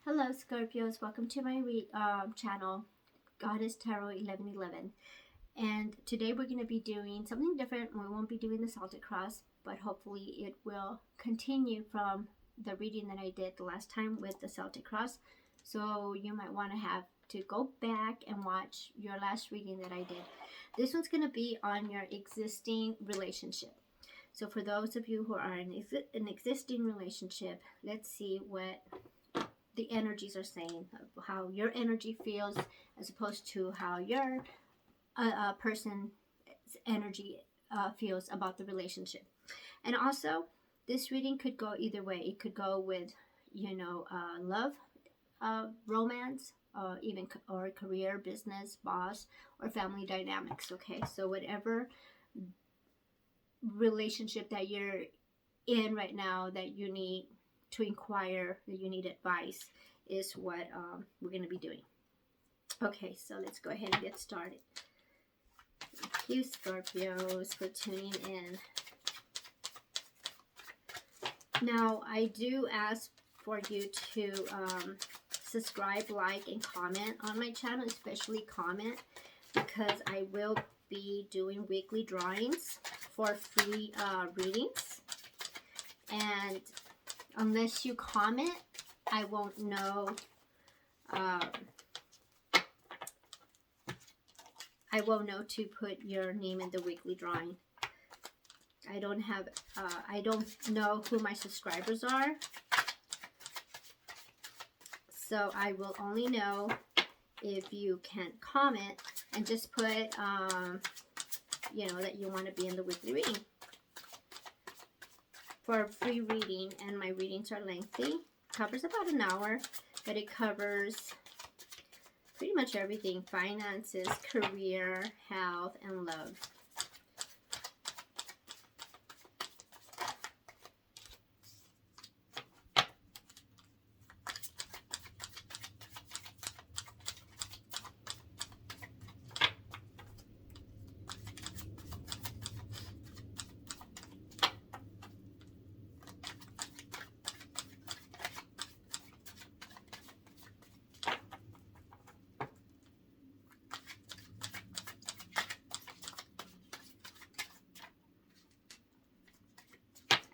Hello Scorpios, welcome to my channel, Goddess Tarot 1111. And today we're going to be doing something different. We won't be doing the Celtic Cross, but hopefully it will continue from the reading that I did the last time with the Celtic Cross. So you might want to have to go back and watch your last reading that I did. This one's going to be on your existing relationship. So for those of you who are in an existing relationship, let's see what the energies are saying, how your energy feels as opposed to how your person's energy feels about the relationship. And also, this reading could go either way. It could go with, love, romance, or career, business, boss, or family dynamics. Okay, so whatever relationship that you're in right now that you need to inquire, that you need advice, is what we're going to be doing. Okay, so let's go ahead and get started. Thank you, Scorpios, for tuning in. Now, I do ask for you to subscribe, like, and comment on my channel, especially comment, because I will be doing weekly drawings for free readings. And unless you comment, I won't know. I won't know to put your name in the weekly drawing. I don't know who my subscribers are, so I will only know if you can comment and just put, that you want to be in the weekly reading. For a free reading, and my readings are lengthy, covers about an hour, but it covers pretty much everything: finances, career, health, and love.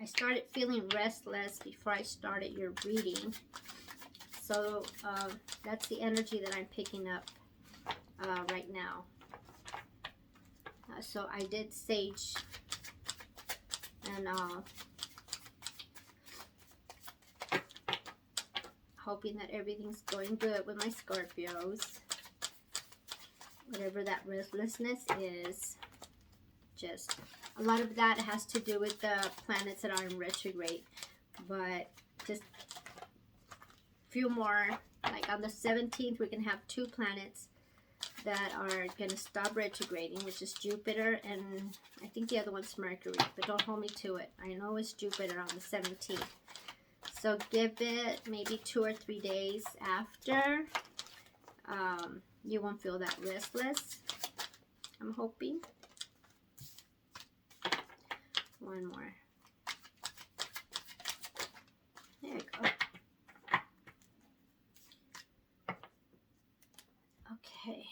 I started feeling restless before I started your reading. So that's the energy that I'm picking up right now. So I did sage and hoping that everything's going good with my Scorpios. Whatever that restlessness is, just a lot of that has to do with the planets that are in retrograde, but just few more. Like on the 17th, we can have 2 planets that are going to stop retrograding, which is Jupiter, and I think the other one's Mercury, but don't hold me to it. I know it's Jupiter on the 17th. So give it maybe 2 or 3 days after. You won't feel that restless, I'm hoping. One more. There you go. Okay.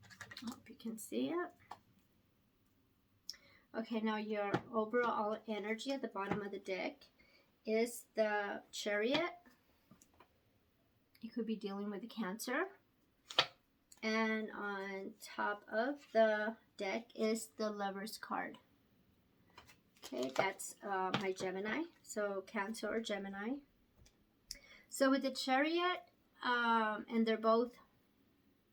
I hope you can see it. Okay, now your overall energy at the bottom of the deck is the Chariot. You could be dealing with a Cancer. And on top of the deck is the Lover's card. Okay, that's my Gemini. So Cancer or Gemini. So with the Chariot, and they're both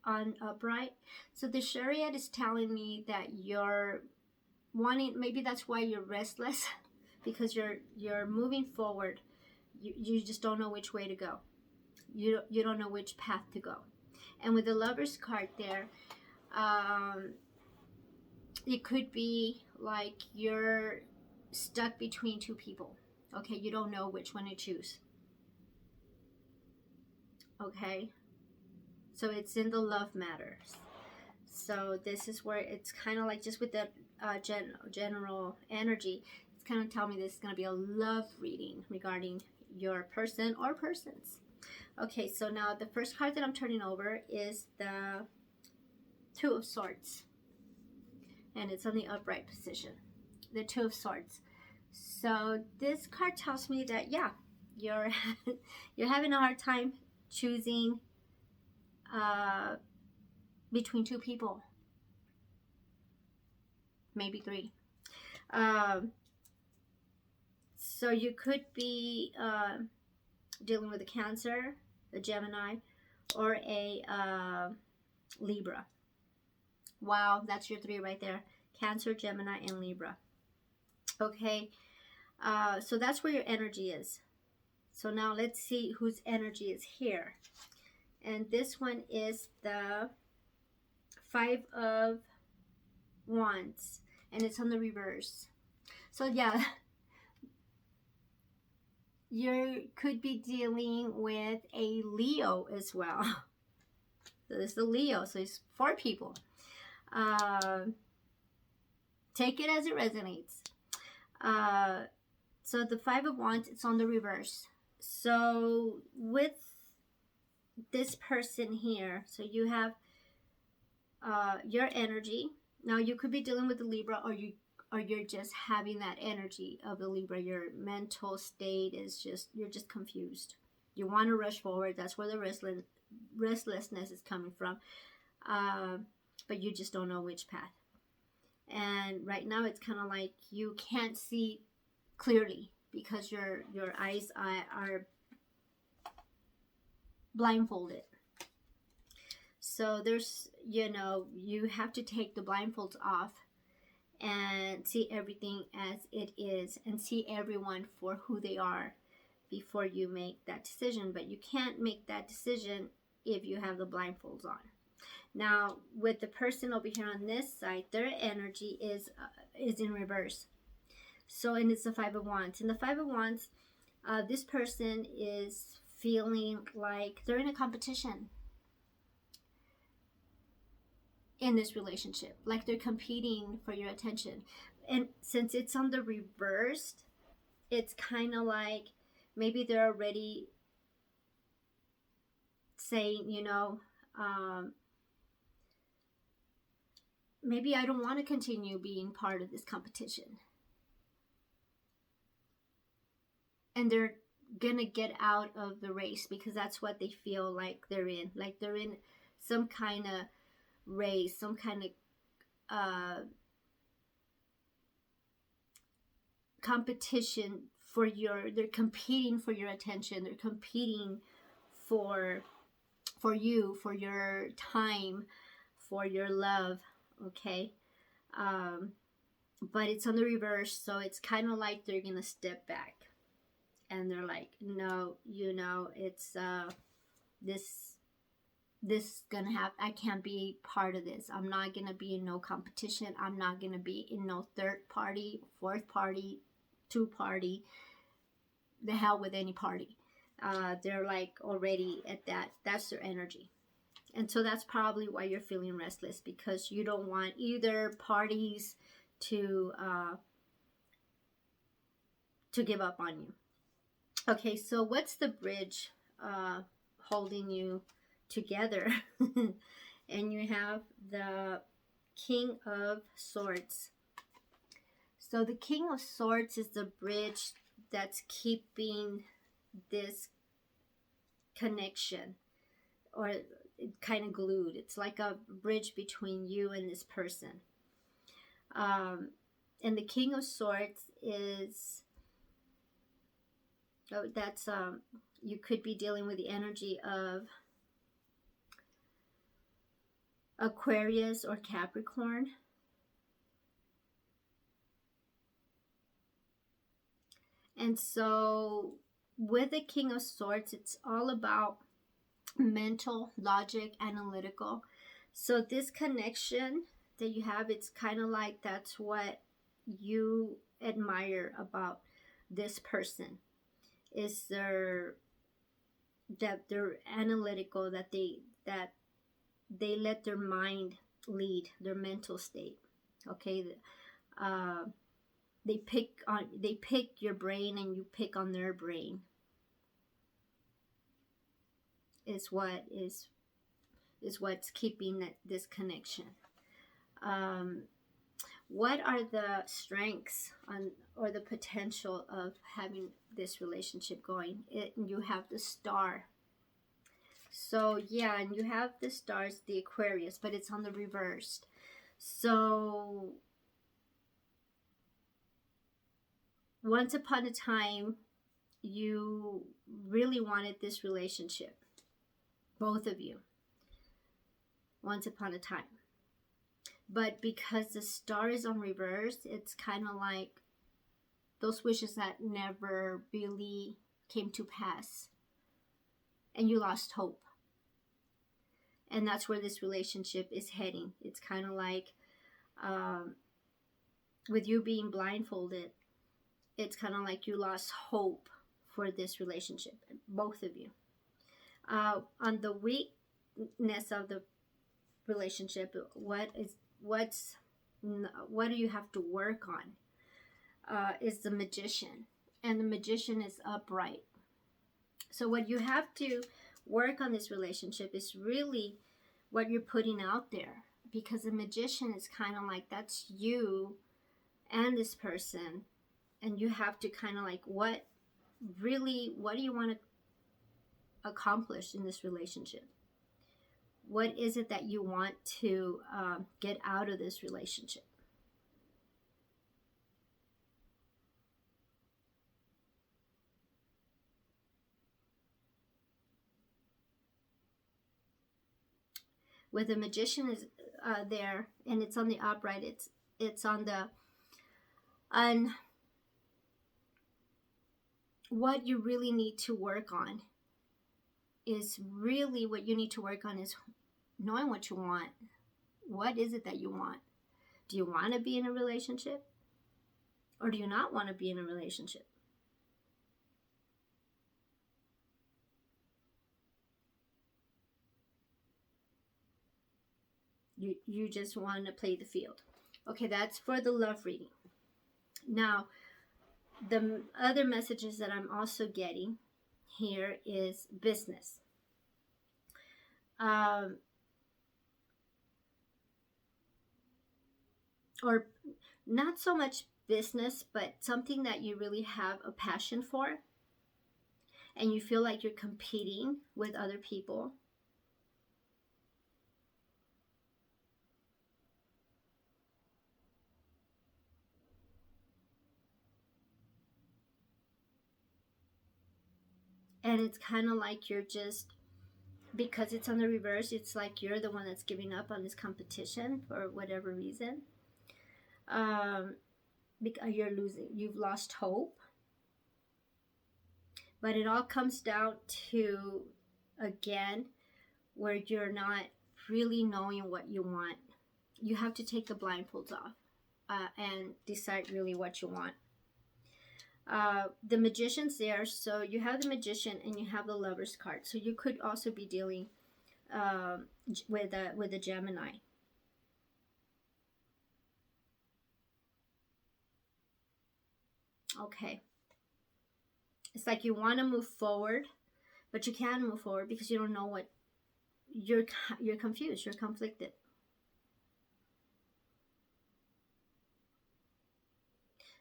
on upright. So the Chariot is telling me that you're wanting, maybe that's why you're restless, because you're moving forward. You just don't know which way to go. You don't know which path to go. And with the Lover's card there, it could be like you're stuck between 2 people. Okay, you don't know which one to choose. Okay, so it's in the love matters. So this is where it's kind of like just with the general energy, it's kind of telling me this is going to be a love reading regarding your person or persons. Okay, so now the first card that I'm turning over is the Two of Swords, and it's on the upright position. The Two of Swords. So this card tells me that, yeah, you're you're having a hard time choosing between two people, maybe three. So you could be dealing with a Cancer, a Gemini, or a Libra. Wow, that's your three right there. Cancer, Gemini, and Libra. Okay, so that's where your energy is. So now let's see whose energy is here. And this one is the Five of Wands, and it's on the reverse. So yeah, you could be dealing with a Leo as well. So this is a Leo, so it's 4 people. Take it as it resonates. So the Five of Wands, it's on the reverse. So with this person here, so you have your energy. Now you could be dealing with the Libra, or you're just having that energy of the Libra. Your mental state is just, you're just confused. You want to rush forward. That's where the restlessness is coming from. But you just don't know which path. And right now it's kind of like you can't see clearly because your eyes are blindfolded. So there's, you have to take the blindfolds off and see everything as it is, and see everyone for who they are before you make that decision. But you can't make that decision if you have the blindfolds on. Now, with the person over here on this side, their energy is in reverse. So, and it's the Five of Wands. And the Five of Wands, this person is feeling like they're in a competition in this relationship, like they're competing for your attention. And since it's on the reversed, it's kind of like maybe they're already saying, maybe I don't want to continue being part of this competition. And they're gonna get out of the race because that's what they feel like they're in. Like they're in some kind of race, some kind of competition they're competing for your attention. They're competing for you, for your time, for your love. Okay. But it's on the reverse, so it's kind of like they're gonna step back and they're like, no, it's this gonna happen. I can't be part of this. I'm not gonna be in no competition. I'm not gonna be in no third party, fourth party, 2 party, the hell with any party. They're like already at that. That's their energy. And so that's probably why you're feeling restless, because you don't want either parties to give up on you. Okay, so what's the bridge holding you together? And you have the King of Swords. So the King of Swords is the bridge that's keeping this connection, or kind of glued. It's like a bridge between you and this person. And the King of Swords is, you could be dealing with the energy of Aquarius or Capricorn. And so with the King of Swords, it's all about mental, logic, analytical. So this connection that you have, it's kind of like that's what you admire about this person, is that they're analytical, that they let their mind lead, their mental state. Okay, uh, they pick your brain, and you pick on their brain. Is what's keeping this connection. Um, what are the strengths or the potential of having this relationship going? You have the star. So yeah, and you have the stars, the Aquarius, but it's on the reversed. So once upon a time, you really wanted this relationship, both of you, once upon a time. But because the star is on reverse, it's kind of like those wishes that never really came to pass, and you lost hope. And that's where this relationship is heading. It's kind of like with you being blindfolded, it's kind of like you lost hope for this relationship, both of you. On the weakness of the relationship, what do you have to work on? Is the Magician, and the Magician is upright. So what you have to work on this relationship is really what you're putting out there, because the Magician is kind of like, that's you and this person, and you have to kind of like, what do you want to accomplish in this relationship? What is it that you want to get out of this relationship? With the Magician is there, and it's on the upright. It's on what you really need to work on is really what you need to work on is knowing what you want. What is it that you want? Do you want to be in a relationship, or do you not want to be in a relationship? You just want to play the field. Okay, that's for the love reading. Now, the other messages that I'm also getting here is business. Or not so much business, but something that you really have a passion for, and you feel like you're competing with other people. And it's kind of like you're just, because it's on the reverse, it's like you're the one that's giving up on this competition for whatever reason. Because you've lost hope. But it all comes down to, again, where you're not really knowing what you want. You have to take the blindfolds off and decide really what you want. The Magician's there, so you have the Magician and you have the Lover's card. So you could also be dealing with a Gemini. Okay. It's like you want to move forward, but you can't move forward because you don't know what you're confused, you're conflicted.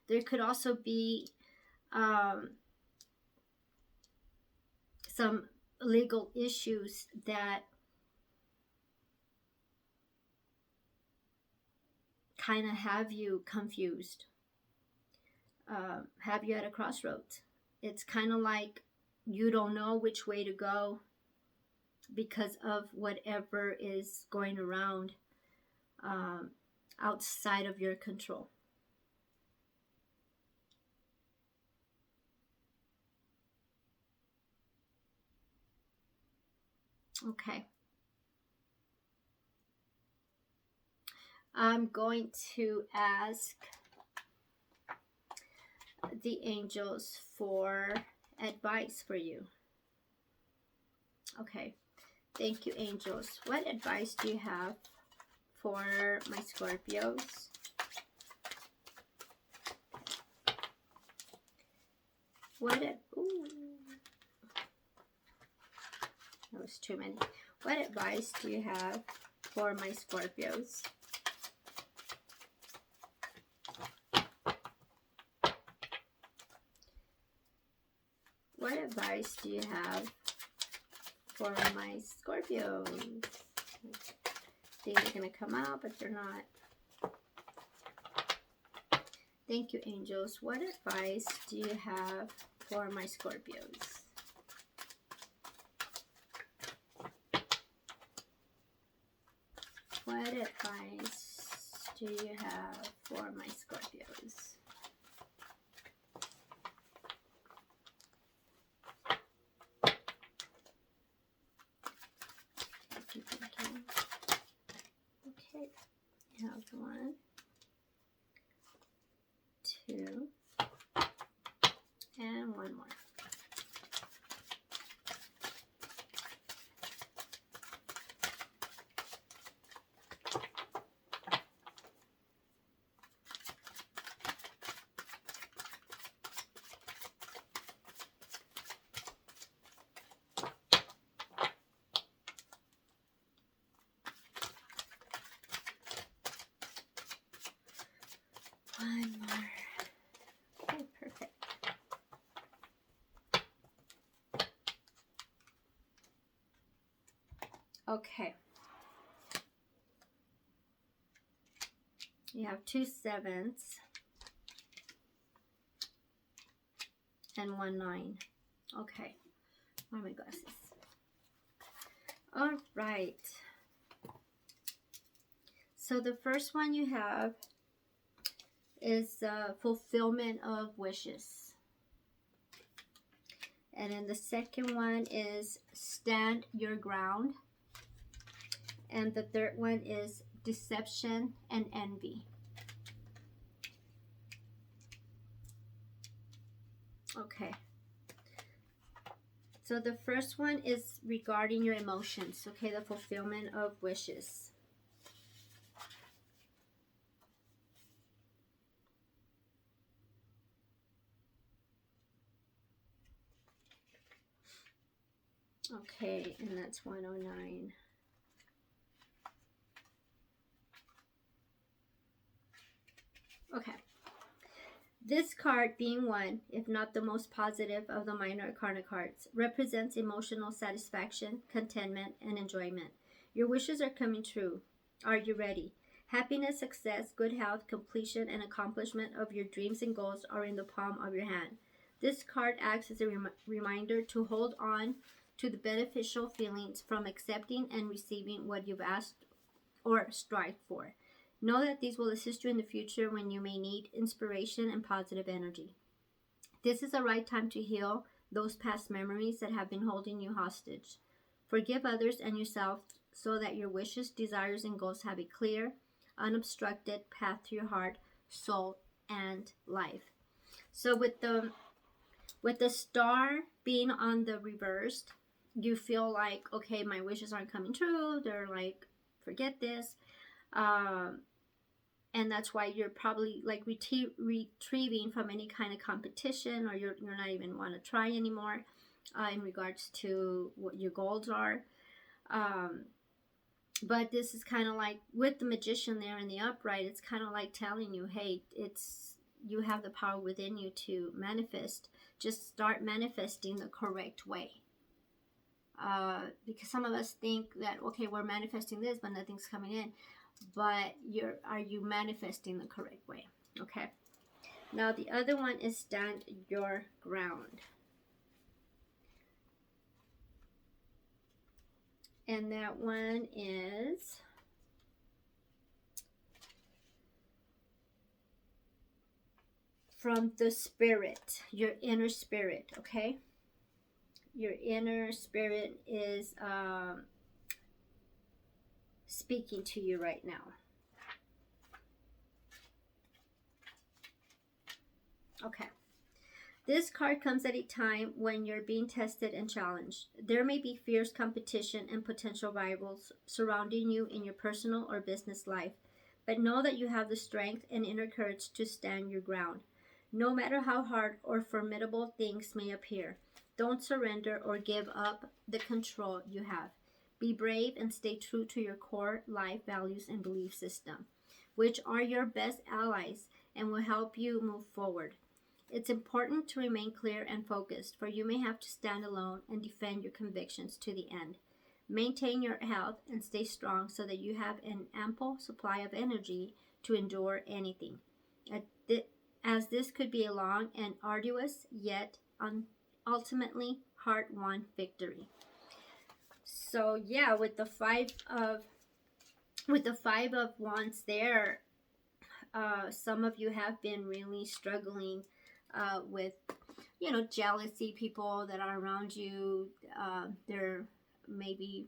There could also be some legal issues that kind of have you confused, have you at a crossroads. It's kind of like you don't know which way to go because of whatever is going around outside of your control. Okay. I'm going to ask the angels for advice for you. Okay. Thank you, angels. What advice do you have for my Scorpios. Ooh, that was too many. What advice do you have for my Scorpios? What advice do you have for my Scorpios? I think they're going to come out, but they're not. Thank you, angels. What advice do you have for my Scorpios? What advice do you have for my Scorpios? Okay, we have 1, 2, and 1 more. One more. Okay, perfect. Okay. You have 2 7s and 1 9. Okay. Where are my glasses? All right. So the first one you have is fulfillment of wishes. And then the second one is stand your ground. And the third one is deception and envy. Okay. So the first one is regarding your emotions. Okay, the fulfillment of wishes. Okay, and that's 109. Okay. This card, being one, if not the most positive of the minor arcana cards, represents emotional satisfaction, contentment, and enjoyment. Your wishes are coming true. Are you ready? Happiness, success, good health, completion, and accomplishment of your dreams and goals are in the palm of your hand. This card acts as a reminder to hold on to the beneficial feelings from accepting and receiving what you've asked or strived for. Know that these will assist you in the future when you may need inspiration and positive energy. This is the right time to heal those past memories that have been holding you hostage. Forgive others and yourself so that your wishes, desires, and goals have a clear, unobstructed path to your heart, soul, and life. So with the star being on the reversed, you feel like, okay, my wishes aren't coming true. They're like, forget this. And that's why you're probably like retrieving from any kind of competition, or you're not even want to try anymore in regards to what your goals are. But this is kind of like with the Magician there in the upright, it's kind of like telling you, hey, you have the power within you to manifest. Just start manifesting the correct way. Because some of us think that, okay, we're manifesting this, but nothing's coming in. But are you manifesting the correct way? Okay. Now the other one is stand your ground. And that one is from the spirit, your inner spirit, okay? Your inner spirit is speaking to you right now. Okay. This card comes at a time when you're being tested and challenged. There may be fierce competition and potential rivals surrounding you in your personal or business life, but know that you have the strength and inner courage to stand your ground. No matter how hard or formidable things may appear, don't surrender or give up the control you have. Be brave and stay true to your core life values and belief system, which are your best allies and will help you move forward. It's important to remain clear and focused, for you may have to stand alone and defend your convictions to the end. Maintain your health and stay strong so that you have an ample supply of energy to endure anything, as this could be a long and arduous, yet ultimately heart-won victory. So yeah, with the five of wands there, some of you have been really struggling with, jealousy, people that are around you. There maybe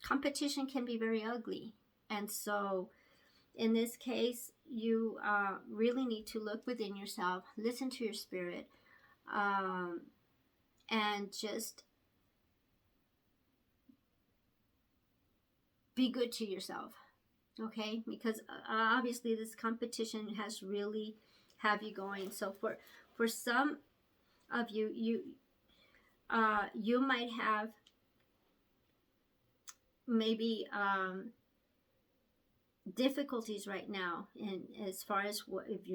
competition can be very ugly, and so in this case, you really need to look within yourself, listen to your spirit, and just be good to yourself, okay? Because obviously this competition has really have you going. So for some of you, you might have maybe difficulties right now, and as far as what if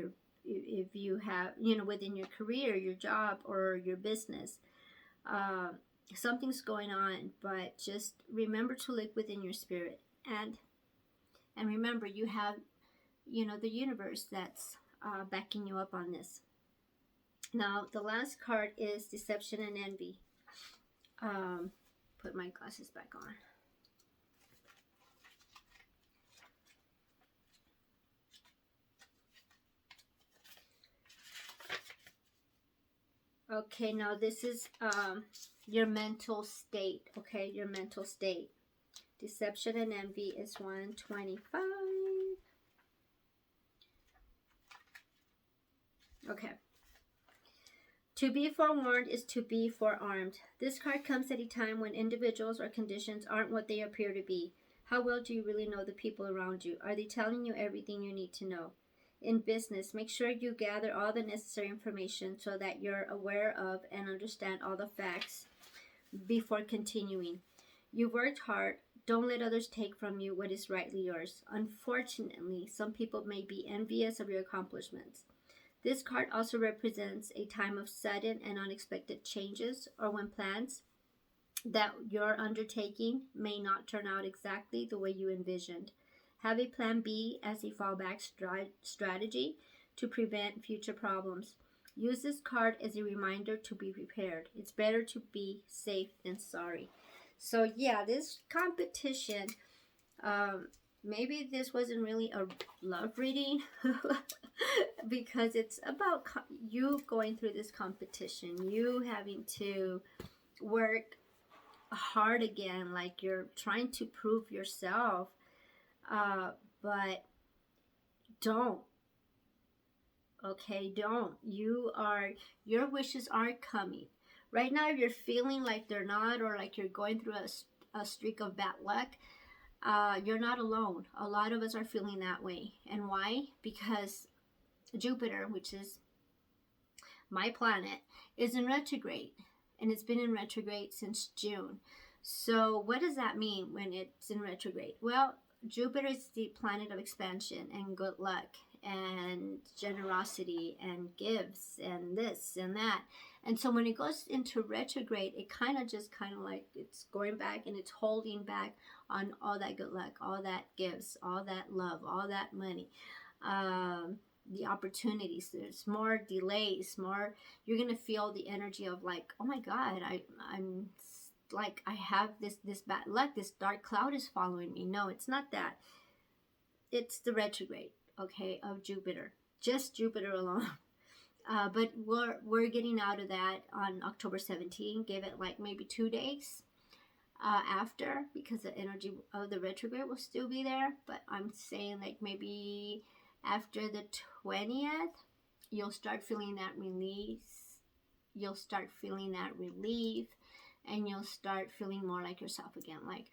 you have, within your career, your job, or your business, something's going on. But just remember to look within your spirit, and remember you have, the universe that's backing you up on this. Now the last card is deception and envy. Put my glasses back on. Okay, now this is your mental state, okay? Your mental state. Deception and envy is 125. Okay. To be forewarned is to be forearmed. This card comes at a time when individuals or conditions aren't what they appear to be. How well do you really know the people around you? Are they telling you everything you need to know? In business, make sure you gather all the necessary information so that you're aware of and understand all the facts before continuing. You've worked hard. Don't let others take from you what is rightly yours. Unfortunately, some people may be envious of your accomplishments. This card also represents a time of sudden and unexpected changes, or when plans that you're undertaking may not turn out exactly the way you envisioned. Have a plan B as a fallback strategy to prevent future problems. Use this card as a reminder to be prepared. It's better to be safe than sorry. So yeah, this competition, maybe this wasn't really a love reading because it's about you going through this competition, you having to work hard again, like you're trying to prove yourself. But don't. Okay, don't. Your wishes aren't coming. Right now, if you're feeling like they're not, or like you're going through a streak of bad luck, you're not alone. A lot of us are feeling that way. And why? Because Jupiter, which is my planet, is in retrograde. And it's been in retrograde since June. So what does that mean when it's in retrograde? Well, Jupiter is the planet of expansion and good luck and generosity and gifts and this and that. And so when it goes into retrograde, it kind of like it's going back and it's holding back on all that good luck, all that gifts, all that love, all that money, the opportunities. There's more delays, more. You're gonna feel the energy of like, oh my God, I'm like I have this bad luck, this dark cloud is following me. No, it's not that. It's the retrograde, okay, of Jupiter. Just Jupiter alone. But we're getting out of that on October 17th. Give it like maybe 2 days after, because the energy of the retrograde will still be there. But I'm saying like maybe after the 20th you'll start feeling that release. You'll start feeling that relief, and you'll start feeling more like yourself again. Like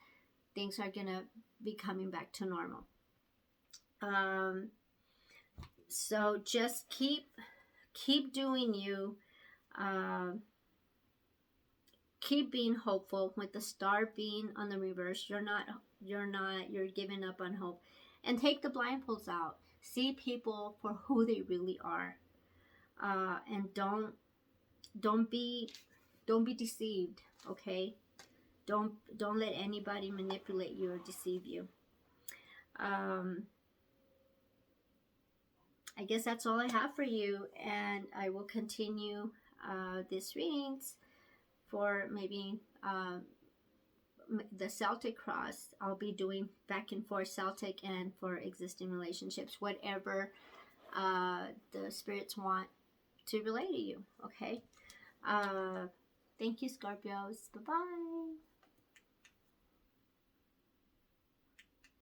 things are gonna be coming back to normal. So just keep doing you. Keep being hopeful. With the star being on the reverse, you're giving up on hope. And take the blindfolds out. See people for who they really are. And don't be deceived, okay? Don't let anybody manipulate you or deceive you. I guess that's all I have for you, and I will continue this readings for maybe the Celtic cross. I'll be doing back and forth Celtic and for existing relationships, whatever the spirits want to relay to you, okay? Thank you, Scorpios. Bye-bye.